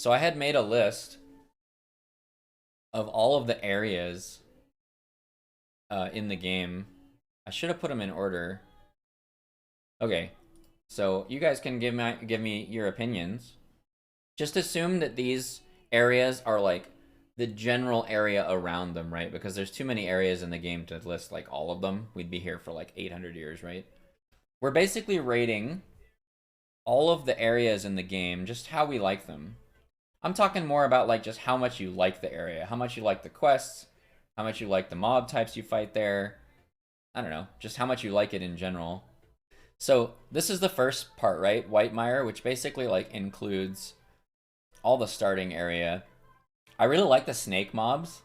So I had made a list of all of the areas in the game. I should have put them in order. Okay, so you guys can give me your opinions. Just assume that these areas are like the general area around them, right? Because there's too many areas in the game to list like all of them. We'd be here for like 800 years, right? We're basically rating all of the areas in the game, just how we like them. I'm talking more about like just how much you like the area, how much you like the quests, how much you like the mob types you fight there. I don't know, just how much you like it in general. So this is the first part, right? Whitemire, which basically like includes all the starting area. I really like the snake mobs.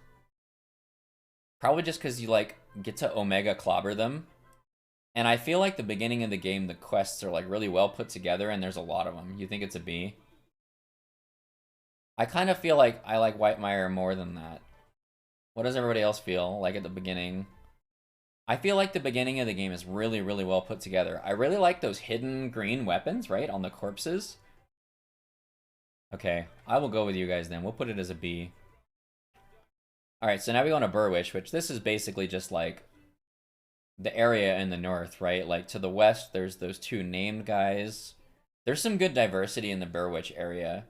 Probably just because you like get to Omega clobber them. And I feel like the beginning of the game, the quests are like really well put together and there's a lot of them. You think it's a B? I kind of feel like I like Whitemire more than that. What does everybody else feel like at the beginning? I feel like the beginning of the game is really, really well put together. I really like those hidden green weapons, right, on the corpses. Okay, I will go with you guys then. We'll put it as a B. Alright, so now we go on to Burwitch, which this is basically just like the area in the north, right? Like to the west, there's those two named guys. There's some good diversity in the Burwitch area.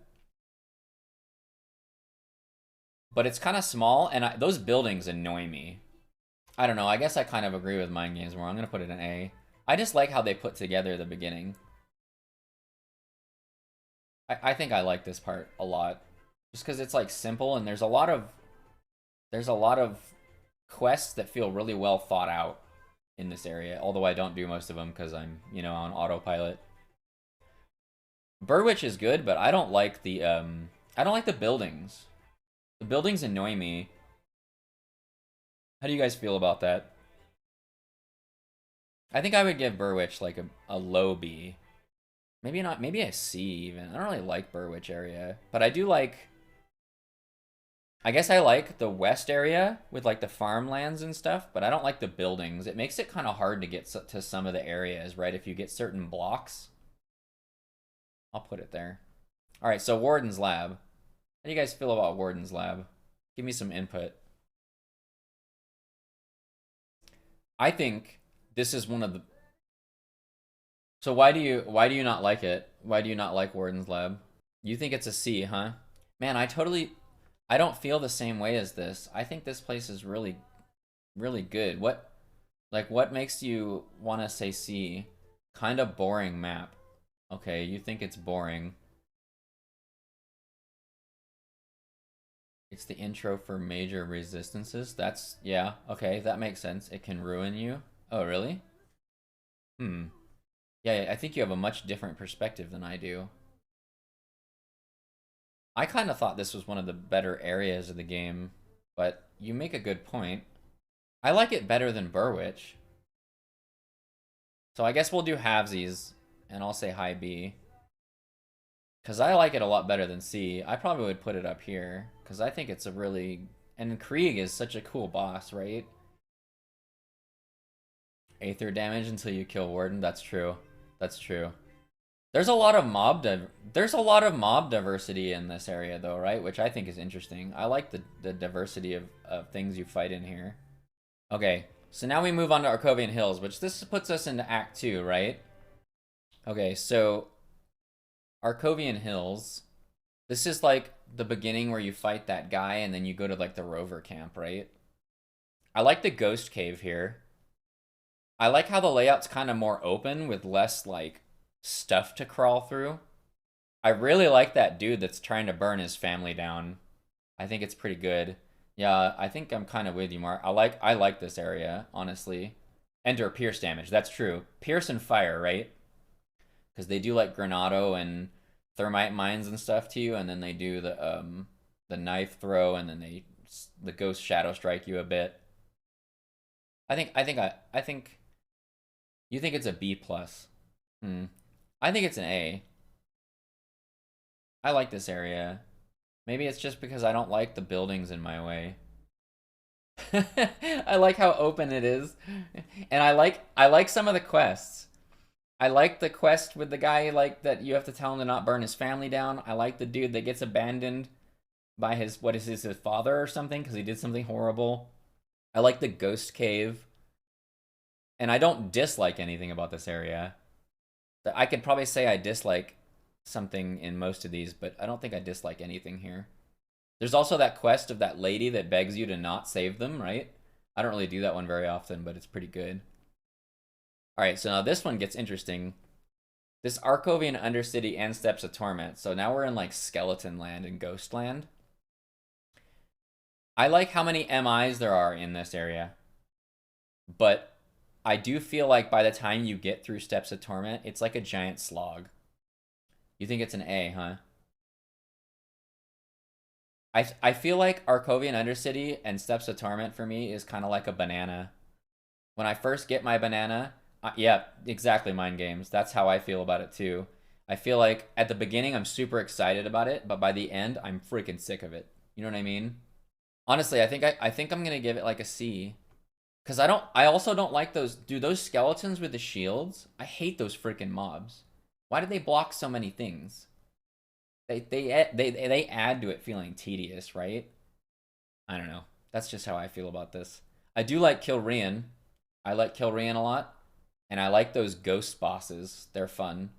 But it's kind of small, and those buildings annoy me. I don't know, I guess I kind of agree with Mind Games more. I'm going to put it in A. I just like how they put together the beginning. I think I like this part a lot. Just because it's like simple, and there's a lot of quests that feel really well thought out in this area. Although I don't do most of them because I'm, on autopilot. Burwitch is good, but I don't like the buildings. The buildings annoy me. How do you guys feel about that? I think I would give Burwitch like a low B. Maybe not, maybe a C even. I don't really like Burwitch area, but I do like, I guess I like the west area with like the farmlands and stuff, but I don't like the buildings. It makes it kind of hard to get to some of the areas, right? If you get certain blocks. I'll put it there. All right, so Warden's Lab. How do you guys feel about Warden's Lab? Give me some input. I think this is one of the. So why do you not like it? Why do you not like Warden's Lab? You think it's a C, huh? Man, I don't feel the same way as this. I think this place is really, really good. What makes you want to say C? Kind of boring map. Okay, you think it's boring. It's the intro for major resistances. Yeah, okay, that makes sense. It can ruin you. Oh, really? Hmm. Yeah, I think you have a much different perspective than I do. I kind of thought this was one of the better areas of the game, but you make a good point. I like it better than Burwitch. So I guess we'll do halvesies, and I'll say high B. Because I like it a lot better than C. I probably would put it up here, because I think it's a really... And Krieg is such a cool boss, right? Aether damage until you kill Warden. That's true. That's true. There's a lot of mob diversity in this area though, right? Which I think is interesting. I like the diversity of things you fight in here. Okay, so now we move on to Arkovian Hills, which this puts us into Act 2, right? Okay, so Arkovian Hills. This is like the beginning where you fight that guy and then you go to like the rover camp, right? I like the ghost cave here. I like how the layout's kind of more open with less like stuff to crawl through. I really like that dude that's trying to burn his family down. I think it's pretty good. Yeah, I think I'm kind of with you, Mark. I like this area, honestly. Enter pierce damage. That's true. Pierce and fire, right? Because they do like Granado and thermite mines and stuff to you, and then they do the knife throw, and then the ghost shadow strike you a bit. I think you think it's a B plus. Hmm. I think it's an A. I like this area. Maybe it's just because I don't like the buildings in my way. I like how open it is. And I like some of the quests. I like the quest with the guy like that you have to tell him to not burn his family down. I like the dude that gets abandoned by his what is his father or something because he did something horrible. I like the ghost cave, and I don't dislike anything about this area. I could probably say I dislike something in most of these, but I don't think I dislike anything here. There's also that quest of that lady that begs you to not save them, right? I don't really do that one very often, but it's pretty good. All right, so now this one gets interesting. This Arkovian Undercity and Steps of Torment. So now we're in like Skeleton Land and Ghost Land. I like how many MIs there are in this area, but I do feel like by the time you get through Steps of Torment, it's like a giant slog. You think it's an A, huh? I feel like Arkovian Undercity and Steps of Torment for me is kind of like a banana. When I first get my banana, yeah, exactly, Mind Games. That's how I feel about it too. I feel like at the beginning I'm super excited about it, but by the end I'm freaking sick of it. You know what I mean? Honestly, I think I'm gonna give it like a C. Cause I also don't like those skeletons with the shields. I hate those freaking mobs. Why do they block so many things? They add to it feeling tedious, right? I don't know. That's just how I feel about this. I do like Kilrian. I like Kilrian a lot. And I like those ghost bosses. They're fun.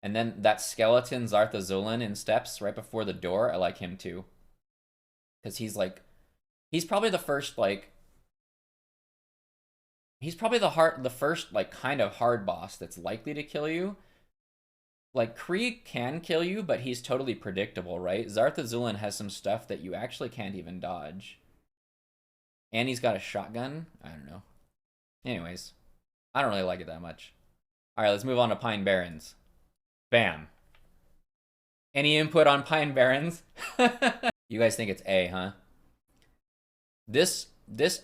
And then that skeleton Zarthazulin in steps right before the door, I like him too. Because he's probably the first he's probably the first like kind of hard boss that's likely to kill you. Like Krieg can kill you, but he's totally predictable, right? Zarthazulin has some stuff that you actually can't even dodge. And he's got a shotgun. I don't know. Anyways, I don't really like it that much. All right, let's move on to Pine Barrens. Bam. Any input on Pine Barrens? You guys think it's A, huh? This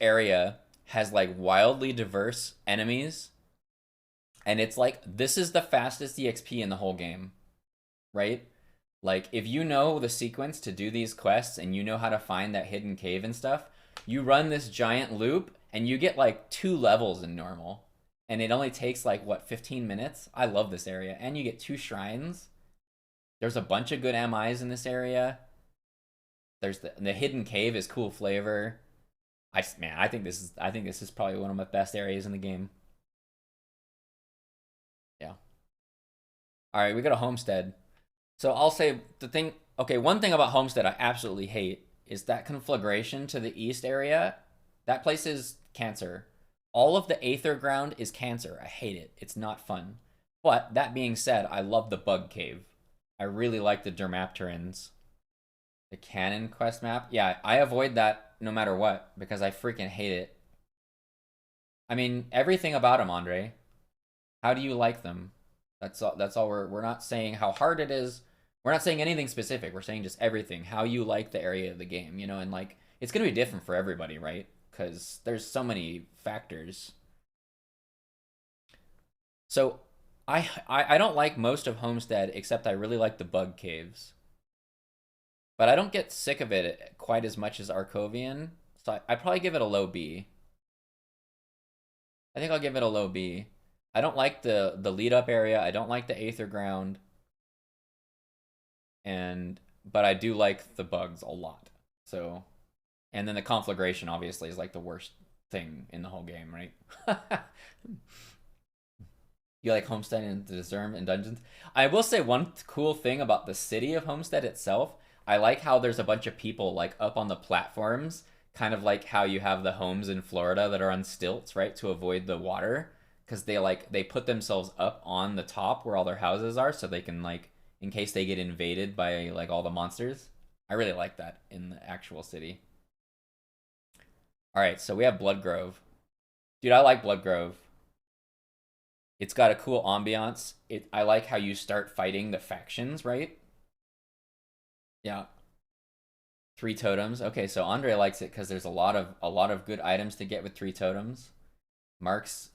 area has like wildly diverse enemies, and it's like this is the fastest EXP in the whole game, right? Like if you know the sequence to do these quests and you know how to find that hidden cave and stuff, you run this giant loop and you get like 2 levels in normal. And it only takes like what 15 minutes. I love this area, and you get 2 shrines. There's a bunch of good MIs in this area. There's the hidden cave is cool flavor. I think this is probably one of my best areas in the game. Yeah. All right, we got a Homestead. So I'll say the thing. Okay, one thing about Homestead I absolutely hate is that conflagration to the east area. That place is cancer. All of the Aether Ground is cancer. I hate it. It's not fun. But that being said, I love the Bug Cave. I really like the Dermapterans. The Cannon quest map. Yeah, I avoid that no matter what because I freaking hate it. I mean, everything about them, Andre. How do you like them? That's all we're not saying how hard it is. We're not saying anything specific. We're saying just everything. How you like the area of the game, you know, and like it's going to be different for everybody, right? Cuz there's so many factors. So I don't like most of Homestead except I really like the bug caves. But I don't get sick of it quite as much as Arkovian. So I probably give it a low B. I think I'll give it a low B. I don't like the lead up area. I don't like the Aether Ground. But I do like the bugs a lot. So and then the conflagration obviously is like the worst thing in the whole game, right? You like Homestead and the Discern and Dungeons? I will say one cool thing about the city of Homestead itself. I like how there's a bunch of people like up on the platforms, kind of like how you have the homes in Florida that are on stilts, right, to avoid the water, because they put themselves up on the top where all their houses are, so they can like in case they get invaded by like all the monsters. I really like that in the actual city. All right, so we have Bloodgrove. Dude, I like Bloodgrove. It's got a cool ambiance. I like how you start fighting the factions, right? Yeah. 3 totems. Okay, so Andre likes it because there's a lot of good items to get with 3 totems. Marks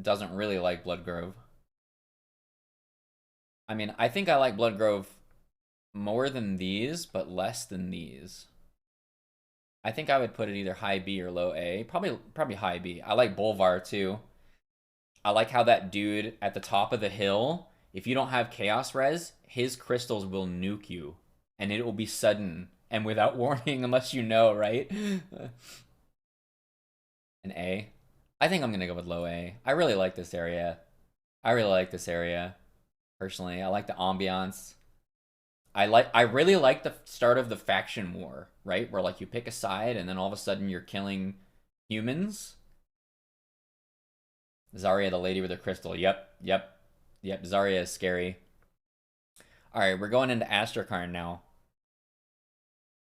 doesn't really like Bloodgrove. I mean, I think I like Bloodgrove more than these, but less than these. I think I would put it either high B or low A. Probably high B. I like Bolvar too. I like how that dude at the top of the hill, if you don't have Chaos Res, his crystals will nuke you. And it will be sudden and without warning unless you know, right? An A. I think I'm going to go with low A. I really like this area. I really like this area, personally. I like the ambiance. I really like the start of the faction war, right? Where like you pick a side and then all of a sudden you're killing humans. Zarya, the lady with the crystal. Yep. Zarya is scary. All right, we're going into Astrakarn now.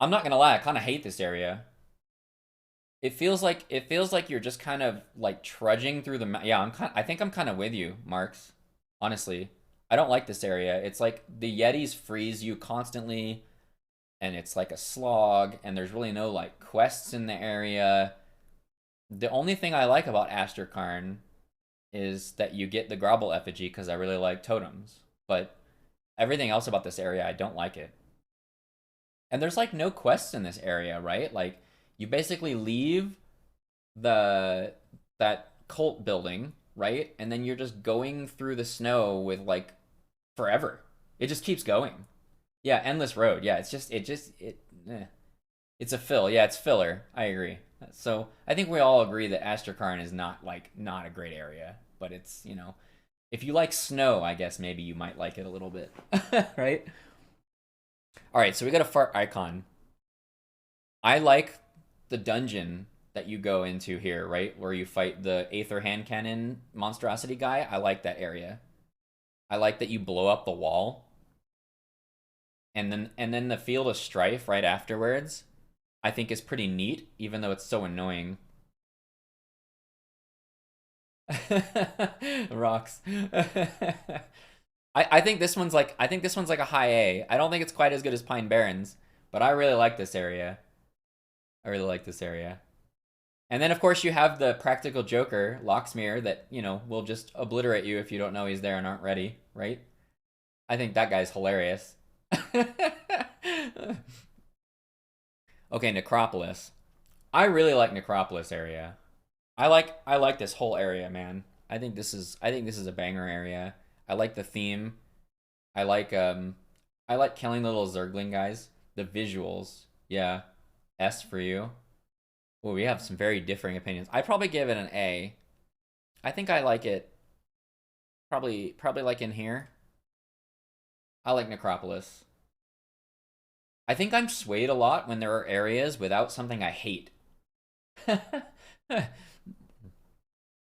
I'm not gonna lie, I kind of hate this area. It feels like you're just kind of like trudging through the. Yeah, I think I'm kind of with you, Marks. Honestly, I don't like this area. It's like the Yetis freeze you constantly, and it's like a slog, and there's really no like quests in the area. The only thing I like about Astrakarn is that you get the Grobble effigy because I really like totems. But everything else about this area, I don't like it. And there's like no quests in this area, right? Like you basically leave that cult building, right? And then you're just going through the snow with like forever. It just keeps going. Yeah, endless road. Yeah, it's a fill. Yeah, it's filler. I agree. So I think we all agree that Astrakarn is not a great area, but it's if you like snow, I guess maybe you might like it a little bit, right? All right, so we got a fart icon. I like the dungeon that you go into here, right, where you fight the Aether Hand Cannon monstrosity guy. I like that area. I like that you blow up the wall, and then the Field of Strife right afterwards. I think is pretty neat, even though it's so annoying. Rocks. I think this one's like a high A. I don't think it's quite as good as Pine Barrens, but I really like this area. I really like this area. And then of course you have the practical joker, Locksmere, that, will just obliterate you if you don't know he's there and aren't ready, right? I think that guy's hilarious. Okay, Necropolis. I really like Necropolis area. I like this whole area, man. I think this is a banger area. I like the theme. I like killing the little Zergling guys. The visuals. Yeah. S for you. Well, we have some very differing opinions. I'd probably give it an A. I think I like it probably like in here. I like Necropolis. I think I'm swayed a lot when there are areas without something I hate.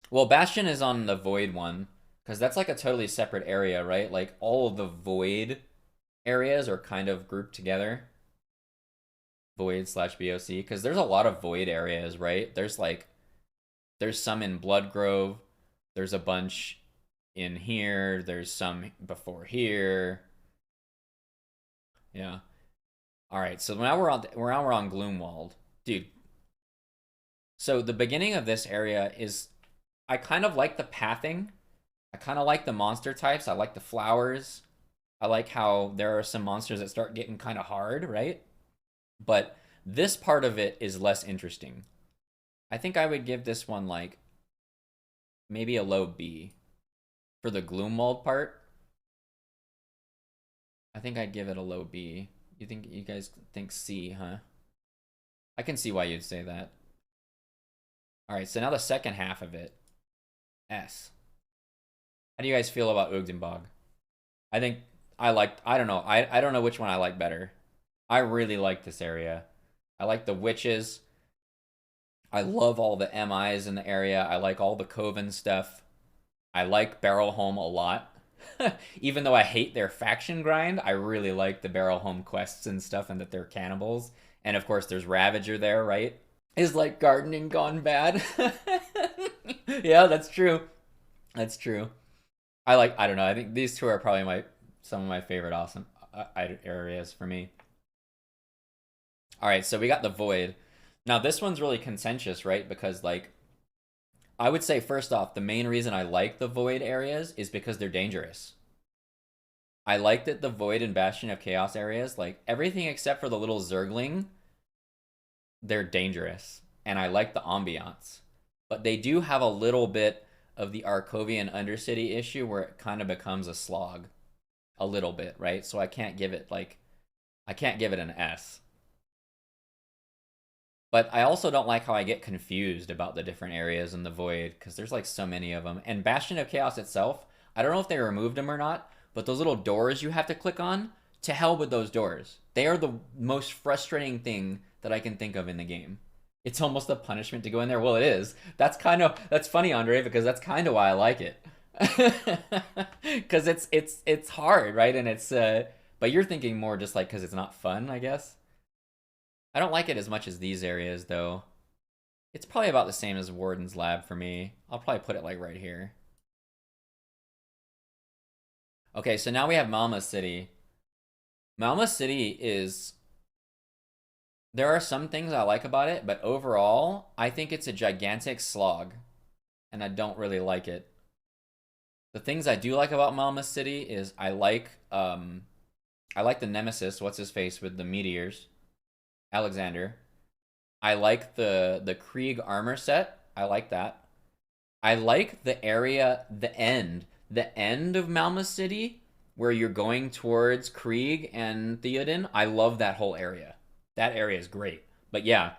Well, Bastion is on the Void one, because that's like a totally separate area, right? Like all of the Void areas are kind of grouped together. Void slash BOC, because there's a lot of Void areas, right? There's some in Bloodgrove, there's a bunch in here, there's some before here. Yeah. All right, so now we're on Gloomwald, dude. So the beginning of this area is, I kind of like the pathing. I kind of like the monster types. I like the flowers. I like how there are some monsters that start getting kind of hard, right? But this part of it is less interesting. I think I would give this one like maybe a low B. For the Gloomwald part, I think I'd give it a low B. You guys think C, huh? I can see why you'd say that. All right, so now the second half of it, S. How do you guys feel about Ugdenbog? I think I don't know. I don't know which one I like better. I really like this area. I like the witches. I love all the MIs in the area. I like all the Coven stuff. I like Barrelholm a lot. Even though I hate their faction grind, I really like the Barrelholm quests and stuff, and that they're cannibals. And of course, there's Ravager there, right? Is like gardening gone bad. Yeah, that's true. That's true. I don't know. I think these two are probably some of my favorite awesome areas for me. All right, so we got the Void. Now this one's really contentious, right? Because like I would say first off, the main reason I like the Void areas is because they're dangerous. I like that the Void and Bastion of Chaos areas, like everything except for the little Zergling, they're dangerous. And I like the ambiance. But they do have a little bit of the Arkovian Undercity issue where it kind of becomes a slog a little bit, right? So I can't give it like I can't give it an S. But I also don't like how I get confused about the different areas in the Void because there's like so many of them. And Bastion of Chaos itself, I don't know if they removed them or not, but those little doors you have to click on, to hell with those doors. They are the most frustrating thing that I can think of in the game. It's almost a punishment to go in there. Well, it is. That's funny, Andre, because that's kind of why I like it. Because it's hard, right? And it's but you're thinking more just like because it's not fun, I guess. I don't like it as much as these areas, though. It's probably about the same as Warden's Lab for me. I'll probably put it like right here. Okay, so now we have Malmouth City. Malmouth City is... There are some things I like about it, but overall, I think it's a gigantic slog. And I don't really like it. The things I do like about Malmouth City is I like the Nemesis, what's his face, with the meteors. Alexander. I like the Krieg armor set. I like that. I like the area, the end of Malmouth City, where you're going towards Krieg and Theoden. I love that whole area. That area is great. But yeah,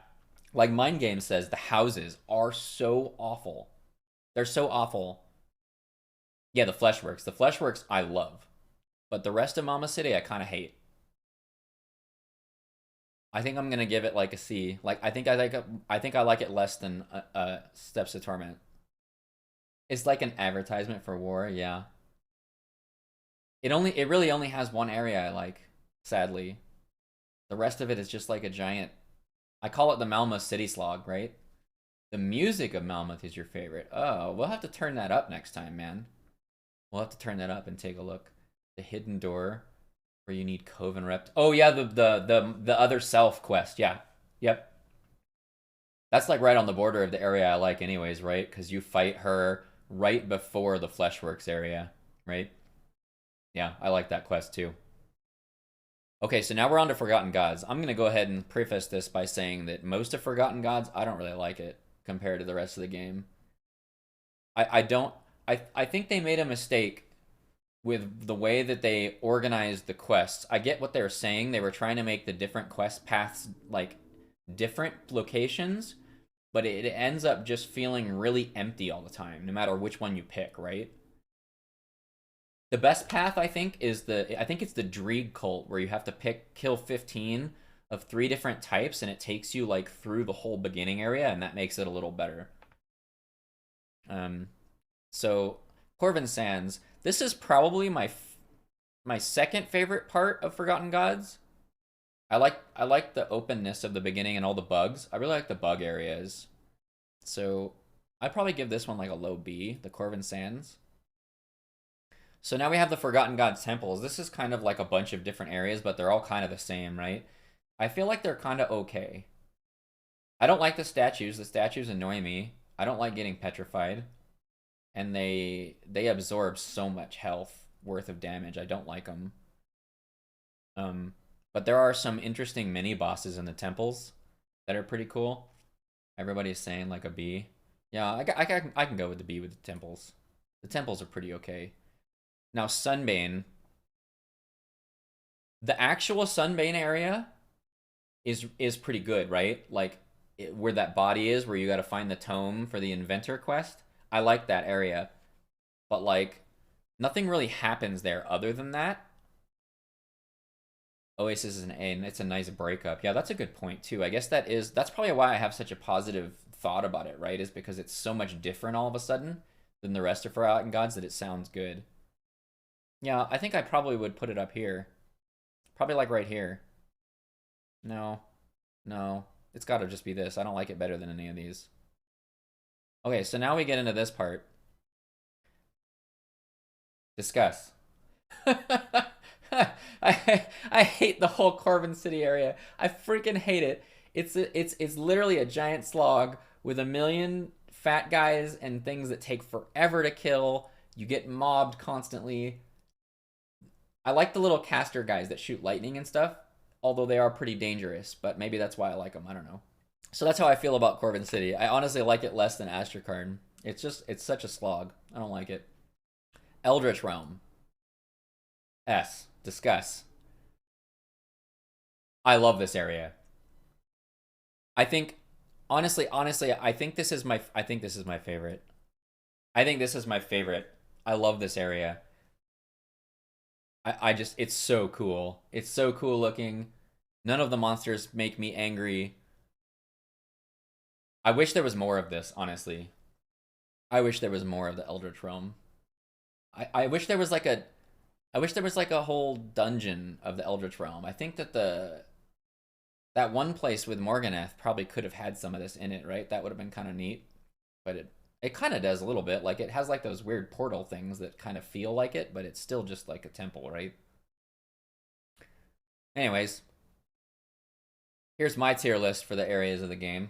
like Mind Game says, the houses are so awful. They're so awful. Yeah, the Fleshworks. The Fleshworks I love. But the rest of Malmouth City I kind of hate. I think I'm gonna give it like a C. Like I think I like it less than Steps to Torment. It's like an advertisement for war, yeah. It really only has one area I like, sadly. The rest of it is just like a giant. I call it the Malmouth City Slog, right? The music of Malmouth is your favorite. Oh, we'll have to turn that up next time, man. We'll have to turn that up and take a look. The Hidden Door, where you need Coven Rep. Oh yeah, the other self quest. Yeah, yep. That's like right on the border of the area I like, anyways, right? Because you fight her right before the Fleshworks area, right? Yeah, I like that quest too. Okay, so now we're on to Forgotten Gods. I'm going to go ahead and preface this by saying that most of Forgotten Gods, I don't really like it compared to the rest of the game. I don't... I think they made a mistake with the way that they organized the quests. I get what they were saying. They were trying to make the different quest paths, like, different locations, but it ends up just feeling really empty all the time, no matter which one you pick, right? The best path, I think, is I think it's the Dreeg cult, where you have to kill 15 of 3 different types, and it takes you like through the whole beginning area, and that makes it a little better. So Corvin Sands, this is probably my second favorite part of Forgotten Gods. I like the openness of the beginning and all the bugs. I really like the bug areas. So I'd probably give this one like a low B, the Corvin Sands. So now we have the Forgotten Gods temples. This is kind of like a bunch of different areas, but they're all kind of the same, right? I feel like they're kind of okay. I don't like the statues. The statues annoy me. I don't like getting petrified. And they absorb so much health worth of damage. I don't like them. But there are some interesting mini bosses in the temples that are pretty cool. Everybody's saying like a B. Yeah, I can go with the B with the temples. The temples are pretty okay. Now, Sunbane. The actual Sunbane area is pretty good, right? Like, where that body is, where you gotta find the tome for the Inventor quest. I like that area. But, like, nothing really happens there other than that. Oasis is an A, and it's a nice breakup. Yeah, that's a good point, too. I guess that's probably why I have such a positive thought about it, right? Is because it's so much different all of a sudden than the rest of Forgotten Gods that it sounds good. Yeah, I think I probably would put it up here. Probably like right here. No. No. It's gotta just be this. I don't like it better than any of these. Okay, so now we get into this part. Discuss. I hate the whole Corvin City area. I freaking hate it. It's literally a giant slog with a million fat guys and things that take forever to kill. You get mobbed constantly. I like the little caster guys that shoot lightning and stuff, although they are pretty dangerous, but maybe that's why I like them. I don't know. So that's how I feel about Corvin City. I honestly like it less than Astrakarn. it's such a slog. I don't like it. Eldritch Realm. S. Discuss. I love this area. I think honestly, I think this is my favorite. I think this is my favorite. I love this area. I just it's so cool. It's so cool looking. None of the monsters make me angry. I wish there was more of this, honestly. I wish there was more of the Eldritch Realm. I wish there was like a I wish there was like a whole dungeon of the Eldritch Realm. I think that that one place with Morganeth probably could have had some of this in it, right? That would have been kind of neat. But it kind of does a little bit. Like it has like those weird portal things that kind of feel like it, but it's still just like a temple, right? Anyways, here's my tier list for the areas of the game.